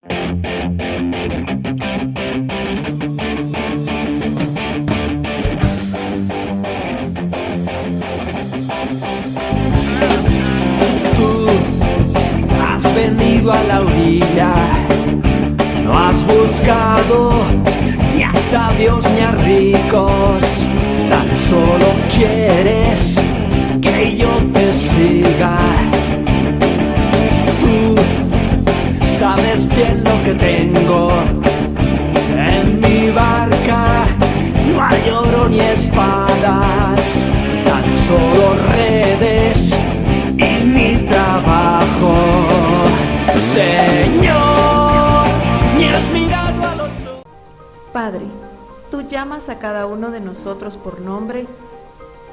Tú has venido a la orilla, no has buscado ni a sabios ni a ricos, tan solo quieres que yo te siga. Tú sabes bien lo que tengo en mi barca, no hay oro ni espadas, tan solo redes y mi trabajo. Señor, ni has mirado a los ojos. Padre, tú llamas a cada uno de nosotros por nombre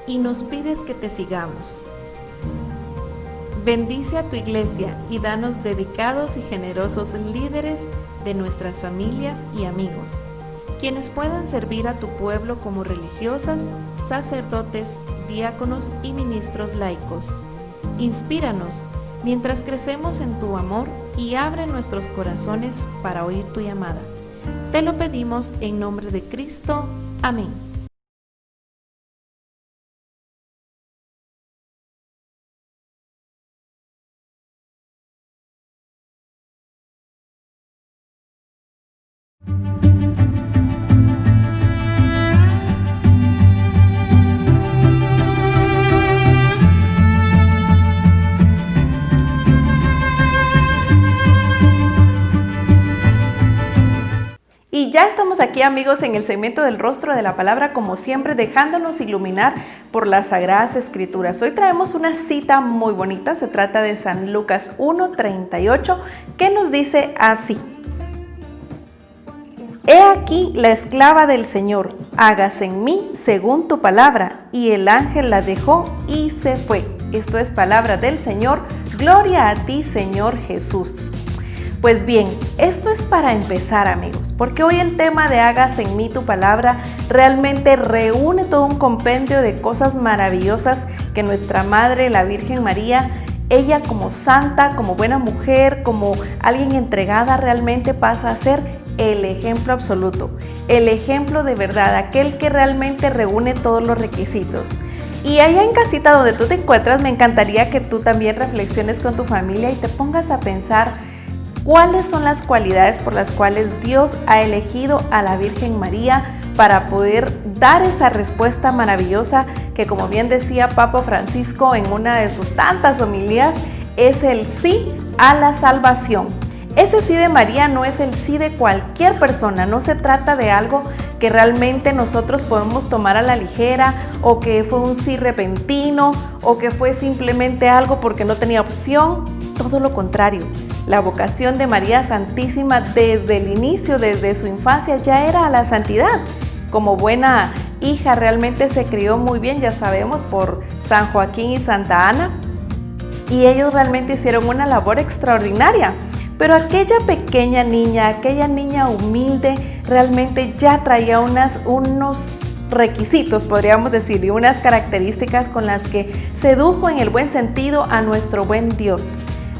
y nos pides que te sigamos. Bendice a tu iglesia y danos dedicados y generosos líderes de nuestras familias y amigos, quienes puedan servir a tu pueblo como religiosas, sacerdotes, diáconos y ministros laicos. Inspíranos mientras crecemos en tu amor y abre nuestros corazones para oír tu llamada. Te lo pedimos en nombre de Cristo. Amén. Y ya estamos aquí, amigos, en el segmento del rostro de la palabra, como siempre, dejándonos iluminar por las Sagradas Escrituras. Hoy traemos una cita muy bonita, se trata de San Lucas 1:38, que nos dice así: He aquí la esclava del Señor, hágase en mí según tu palabra. Y el ángel la dejó y se fue. Esto es palabra del Señor. Gloria a ti, Señor Jesús. Pues bien, esto es para empezar, amigos, porque hoy el tema de hágase en mí tu palabra realmente reúne todo un compendio de cosas maravillosas que nuestra Madre, la Virgen María, ella como santa, como buena mujer, como alguien entregada, realmente pasa a ser el ejemplo absoluto, el ejemplo de verdad, aquel que realmente reúne todos los requisitos. Y allá en casita donde tú te encuentras, me encantaría que tú también reflexiones con tu familia y te pongas a pensar ¿cuáles son las cualidades por las cuales Dios ha elegido a la Virgen María para poder dar esa respuesta maravillosa que, como bien decía Papa Francisco en una de sus tantas homilías, es el sí a la salvación? Ese sí de María no es el sí de cualquier persona, no se trata de algo que realmente nosotros podemos tomar a la ligera, o que fue un sí repentino, o que fue simplemente algo porque no tenía opción. Todo lo contrario. La vocación de María Santísima desde el inicio, desde su infancia, ya era a la santidad. Como buena hija realmente se crió muy bien, ya sabemos, por San Joaquín y Santa Ana, y ellos realmente hicieron una labor extraordinaria. Pero aquella pequeña niña, aquella niña humilde, realmente ya traía unos requisitos, podríamos decir, y unas características con las que sedujo en el buen sentido a nuestro buen Dios.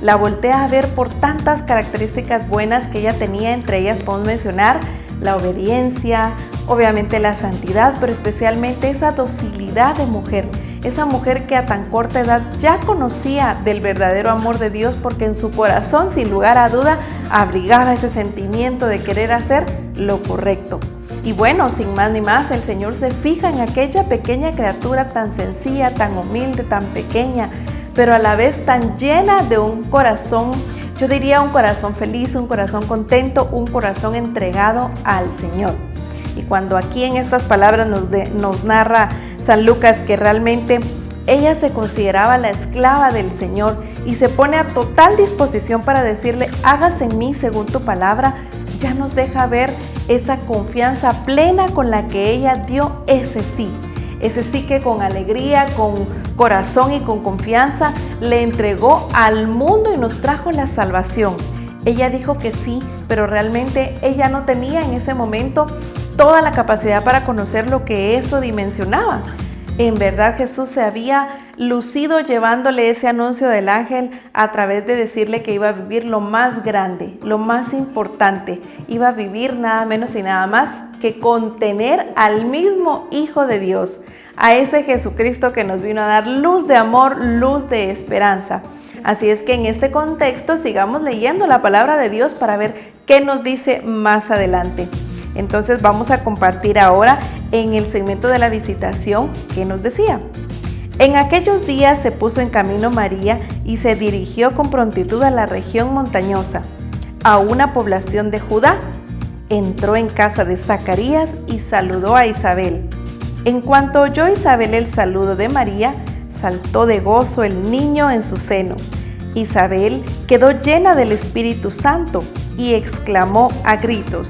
La voltea a ver por tantas características buenas que ella tenía, entre ellas podemos mencionar la obediencia, obviamente la santidad, pero especialmente esa docilidad de mujer, esa mujer que a tan corta edad ya conocía del verdadero amor de Dios, porque en su corazón, sin lugar a duda, abrigaba ese sentimiento de querer hacer lo correcto. Y bueno, sin más ni más, el Señor se fija en aquella pequeña criatura tan sencilla, tan humilde, tan pequeña, pero a la vez tan llena de un corazón, yo diría un corazón feliz, un corazón contento, un corazón entregado al Señor. Y cuando aquí en estas palabras nos narra San Lucas que realmente ella se consideraba la esclava del Señor y se pone a total disposición para decirle, hágase en mí según tu palabra, ya nos deja ver esa confianza plena con la que ella dio ese sí que con alegría, con corazón y con confianza le entregó al mundo y nos trajo la salvación. Ella dijo que sí, pero realmente ella no tenía en ese momento toda la capacidad para conocer lo que eso dimensionaba. En verdad Jesús se había lucido llevándole ese anuncio del ángel a través de decirle que iba a vivir lo más grande, lo más importante. Iba a vivir nada menos y nada más que contener al mismo Hijo de Dios, a ese Jesucristo que nos vino a dar luz de amor, luz de esperanza. Así es que en este contexto sigamos leyendo la palabra de Dios para ver qué nos dice más adelante. Entonces vamos a compartir ahora en el segmento de la visitación que nos decía. En aquellos días se puso en camino María y se dirigió con prontitud a la región montañosa, a una población de Judá. Entró en casa de Zacarías y saludó a Isabel. En cuanto oyó Isabel el saludo de María, saltó de gozo el niño en su seno. Isabel quedó llena del Espíritu Santo y exclamó a gritos: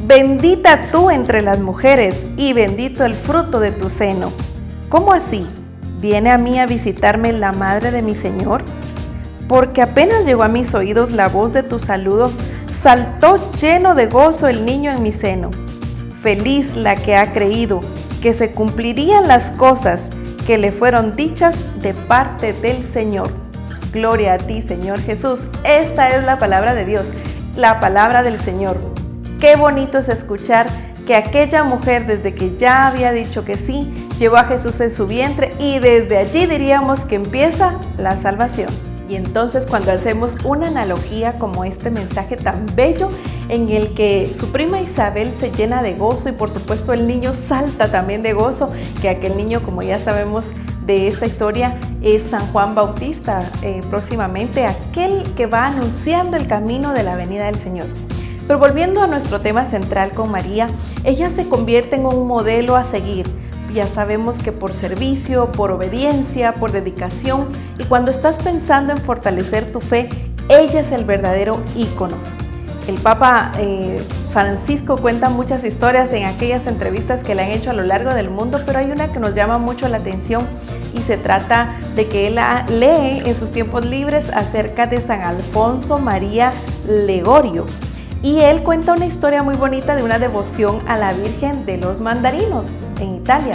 «Bendita tú entre las mujeres y bendito el fruto de tu seno». ¿Cómo así? ¿Viene a mí a visitarme la madre de mi Señor? Porque apenas llegó a mis oídos la voz de tu saludo, saltó lleno de gozo el niño en mi seno. Feliz la que ha creído que se cumplirían las cosas que le fueron dichas de parte del Señor. Gloria a ti, Señor Jesús. Esta es la palabra de Dios, la palabra del Señor. Qué bonito es escuchar que aquella mujer, desde que ya había dicho que sí, llevó a Jesús en su vientre y desde allí diríamos que empieza la salvación. Y entonces cuando hacemos una analogía como este mensaje tan bello en el que su prima Isabel se llena de gozo y por supuesto el niño salta también de gozo, que aquel niño, como ya sabemos de esta historia, es San Juan Bautista, próximamente aquel que va anunciando el camino de la venida del Señor. Pero volviendo a nuestro tema central con María, ella se convierte en un modelo a seguir. Ya sabemos que por servicio, por obediencia, por dedicación, y cuando estás pensando en fortalecer tu fe, ella es el verdadero ícono. El Papa Francisco cuenta muchas historias en aquellas entrevistas que le han hecho a lo largo del mundo, pero hay una que nos llama mucho la atención y se trata de que él lee en sus tiempos libres acerca de San Alfonso María Legorio. Y él cuenta una historia muy bonita de una devoción a la Virgen de los Mandarinos en Italia.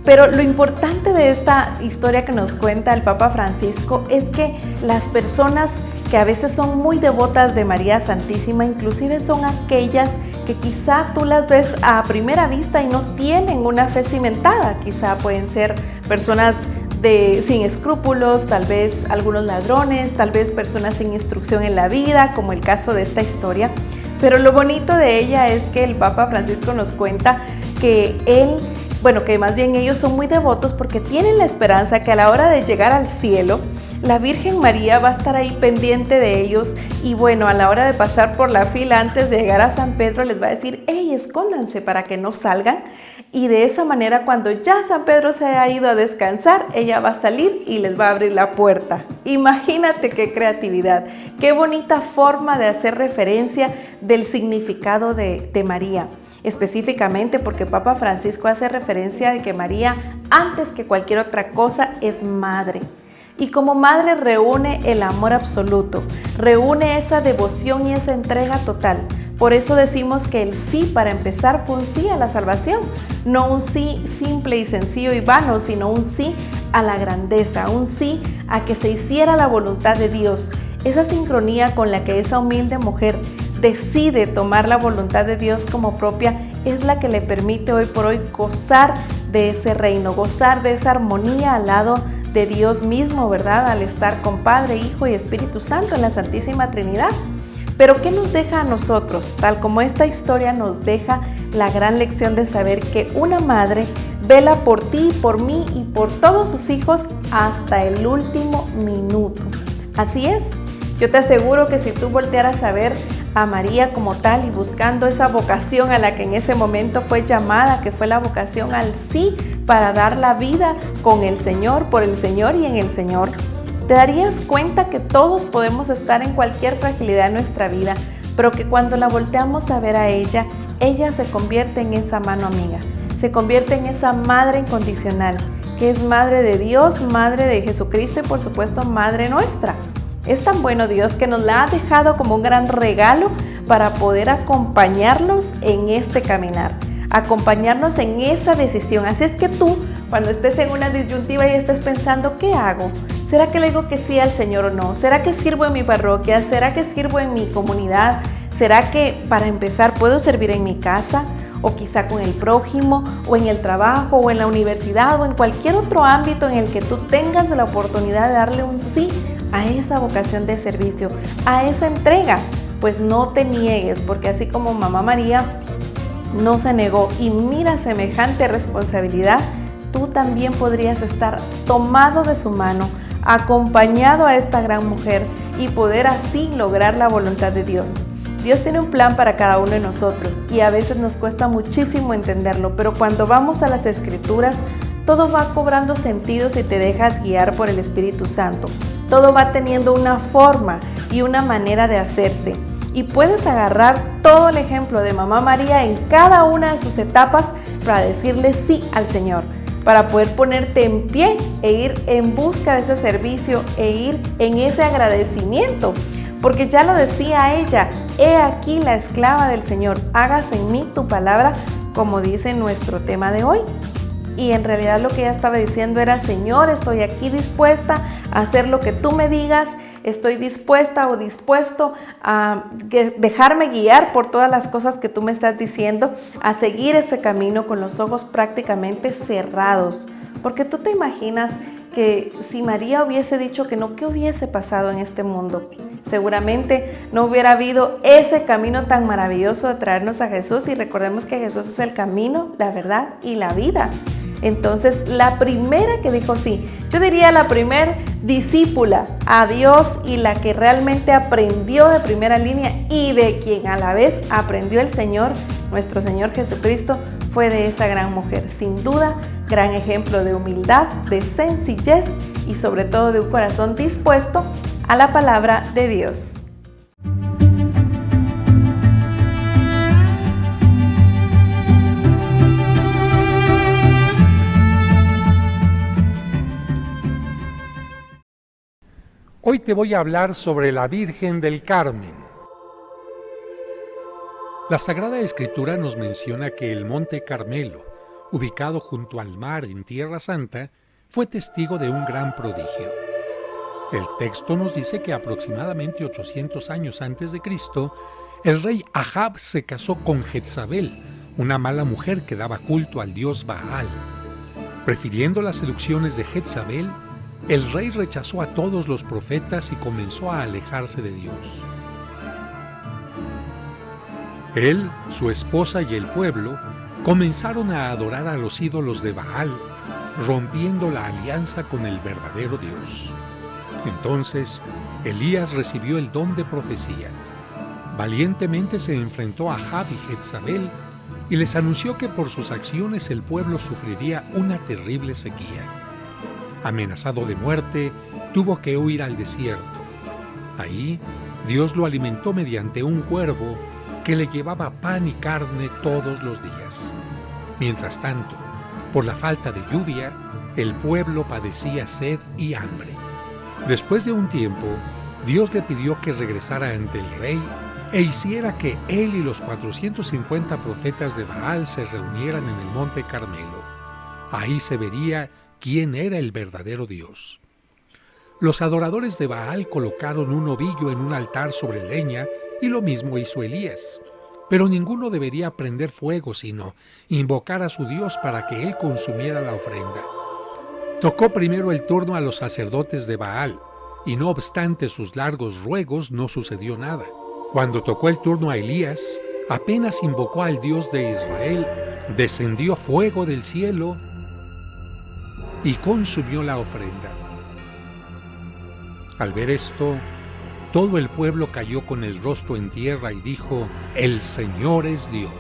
Pero lo importante de esta historia que nos cuenta el Papa Francisco es que las personas que a veces son muy devotas de María Santísima, inclusive son aquellas que quizá tú las ves a primera vista y no tienen una fe cimentada. Quizá pueden ser personas sin escrúpulos, tal vez algunos ladrones, tal vez personas sin instrucción en la vida, como el caso de esta historia. Pero lo bonito de ella es que el Papa Francisco nos cuenta que que más bien ellos son muy devotos porque tienen la esperanza que a la hora de llegar al cielo, la Virgen María va a estar ahí pendiente de ellos y a la hora de pasar por la fila antes de llegar a San Pedro les va a decir: ¡Ey, escóndanse para que no salgan! Y de esa manera, cuando ya San Pedro se ha ido a descansar, ella va a salir y les va a abrir la puerta. Imagínate qué creatividad, qué bonita forma de hacer referencia del significado de María. Específicamente porque Papa Francisco hace referencia de que María, antes que cualquier otra cosa, es madre. Y como madre reúne el amor absoluto, reúne esa devoción y esa entrega total. Por eso decimos que el sí para empezar fue un sí a la salvación, no un sí simple y sencillo y vano, sino un sí a la grandeza, un sí a que se hiciera la voluntad de Dios. Esa sincronía con la que esa humilde mujer decide tomar la voluntad de Dios como propia es la que le permite hoy por hoy gozar de ese reino, gozar de esa armonía al lado de Dios mismo, ¿verdad? Al estar con Padre, Hijo y Espíritu Santo en la Santísima Trinidad. Pero ¿qué nos deja a nosotros? Tal como esta historia nos deja la gran lección de saber que una madre vela por ti, por mí y por todos sus hijos hasta el último minuto. Así es, yo te aseguro que si tú voltearas a ver a María como tal y buscando esa vocación a la que en ese momento fue llamada, que fue la vocación al sí para dar la vida con el Señor, por el Señor y en el Señor, te darías cuenta que todos podemos estar en cualquier fragilidad de nuestra vida, pero que cuando la volteamos a ver a ella se convierte en esa mano amiga, se convierte en esa madre incondicional, que es madre de Dios, madre de Jesucristo y por supuesto madre nuestra. Es tan bueno Dios que nos la ha dejado como un gran regalo para poder acompañarnos en este caminar, acompañarnos en esa decisión. Así es que tú cuando estés en una disyuntiva y estés pensando, ¿qué hago? ¿Será que le digo que sí al Señor o no? ¿Será que sirvo en mi parroquia? ¿Será que sirvo en mi comunidad? ¿Será que para empezar puedo servir en mi casa? O quizá con el prójimo, o en el trabajo, o en la universidad, o en cualquier otro ámbito en el que tú tengas la oportunidad de darle un sí a esa vocación de servicio, a esa entrega. Pues no te niegues, porque así como Mamá María no se negó y mira semejante responsabilidad, tú también podrías estar tomado de su mano, acompañado a esta gran mujer y poder así lograr la voluntad de Dios. Dios tiene un plan para cada uno de nosotros y a veces nos cuesta muchísimo entenderlo, pero cuando vamos a las Escrituras, todo va cobrando sentido si te dejas guiar por el Espíritu Santo. Todo va teniendo una forma y una manera de hacerse. Y puedes agarrar todo el ejemplo de Mamá María en cada una de sus etapas para decirle sí al Señor, para poder ponerte en pie e ir en busca de ese servicio e ir en ese agradecimiento. Porque ya lo decía ella, he aquí la esclava del Señor, hágase en mí tu palabra, como dice nuestro tema de hoy. Y en realidad lo que ella estaba diciendo era, Señor, estoy aquí dispuesta a hacer lo que tú me digas, estoy dispuesta o dispuesto a dejarme guiar por todas las cosas que tú me estás diciendo, a seguir ese camino con los ojos prácticamente cerrados. Porque tú te imaginas que si María hubiese dicho que no, ¿qué hubiese pasado en este mundo? Seguramente no hubiera habido ese camino tan maravilloso de traernos a Jesús, y recordemos que Jesús es el camino, la verdad y la vida. Entonces, la primera que dijo sí, yo diría la primer discípula a Dios y la que realmente aprendió de primera línea y de quien a la vez aprendió el Señor, nuestro Señor Jesucristo, fue de esa gran mujer. Sin duda, gran ejemplo de humildad, de sencillez y sobre todo de un corazón dispuesto a la palabra de Dios. Hoy te voy a hablar sobre la Virgen del Carmen. La Sagrada Escritura nos menciona que el Monte Carmelo, ubicado junto al mar en Tierra Santa, fue testigo de un gran prodigio. El texto nos dice que aproximadamente 800 años antes de Cristo, el rey Ahab se casó con Jezabel, una mala mujer que daba culto al dios Baal. Prefiriendo las seducciones de Jezabel, el rey rechazó a todos los profetas y comenzó a alejarse de Dios. Él, su esposa y el pueblo comenzaron a adorar a los ídolos de Baal, rompiendo la alianza con el verdadero Dios. Entonces, Elías recibió el don de profecía. Valientemente se enfrentó a Ahab y Jezabel y les anunció que por sus acciones el pueblo sufriría una terrible sequía. Amenazado de muerte, tuvo que huir al desierto. Ahí, Dios lo alimentó mediante un cuervo que le llevaba pan y carne todos los días. Mientras tanto, por la falta de lluvia, el pueblo padecía sed y hambre. Después de un tiempo, Dios le pidió que regresara ante el rey e hiciera que él y los 450 profetas de Baal se reunieran en el Monte Carmelo. Ahí se vería quién era el verdadero Dios. Los adoradores de Baal colocaron un ovillo en un altar sobre leña y lo mismo hizo Elías. Pero ninguno debería prender fuego, sino invocar a su Dios para que él consumiera la ofrenda. Tocó primero el turno a los sacerdotes de Baal, y no obstante sus largos ruegos no sucedió nada. Cuando tocó el turno a Elías, apenas invocó al Dios de Israel, descendió fuego del cielo y consumió la ofrenda. Al ver esto, todo el pueblo cayó con el rostro en tierra y dijo: «El Señor es Dios».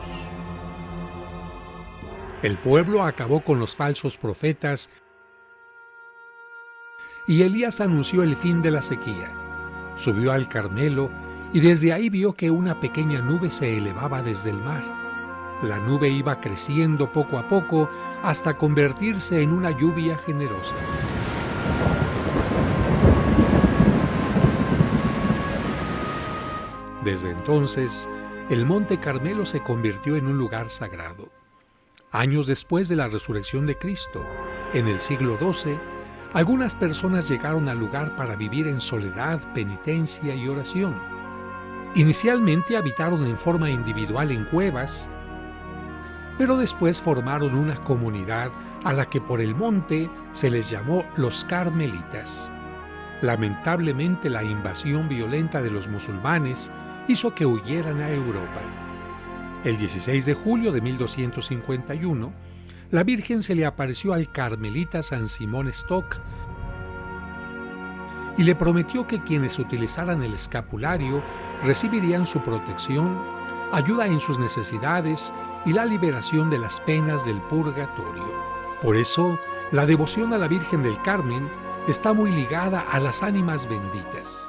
El pueblo acabó con los falsos profetas y Elías anunció el fin de la sequía. Subió al Carmelo y desde ahí vio que una pequeña nube se elevaba desde el mar. La nube iba creciendo poco a poco hasta convertirse en una lluvia generosa. Desde entonces, el Monte Carmelo se convirtió en un lugar sagrado. Años después de la resurrección de Cristo, En el siglo XII, algunas personas llegaron al lugar para vivir en soledad, penitencia y oración. Inicialmente habitaron en forma individual en cuevas, pero después formaron una comunidad a la que por el monte se les llamó los Carmelitas. Lamentablemente, la invasión violenta de los musulmanes hizo que huyeran a Europa. El 16 de julio de 1251, la Virgen se le apareció al carmelita San Simón Stock y le prometió que quienes utilizaran el escapulario recibirían su protección, ayuda en sus necesidades y la liberación de las penas del purgatorio. Por eso, la devoción a la Virgen del Carmen está muy ligada a las ánimas benditas.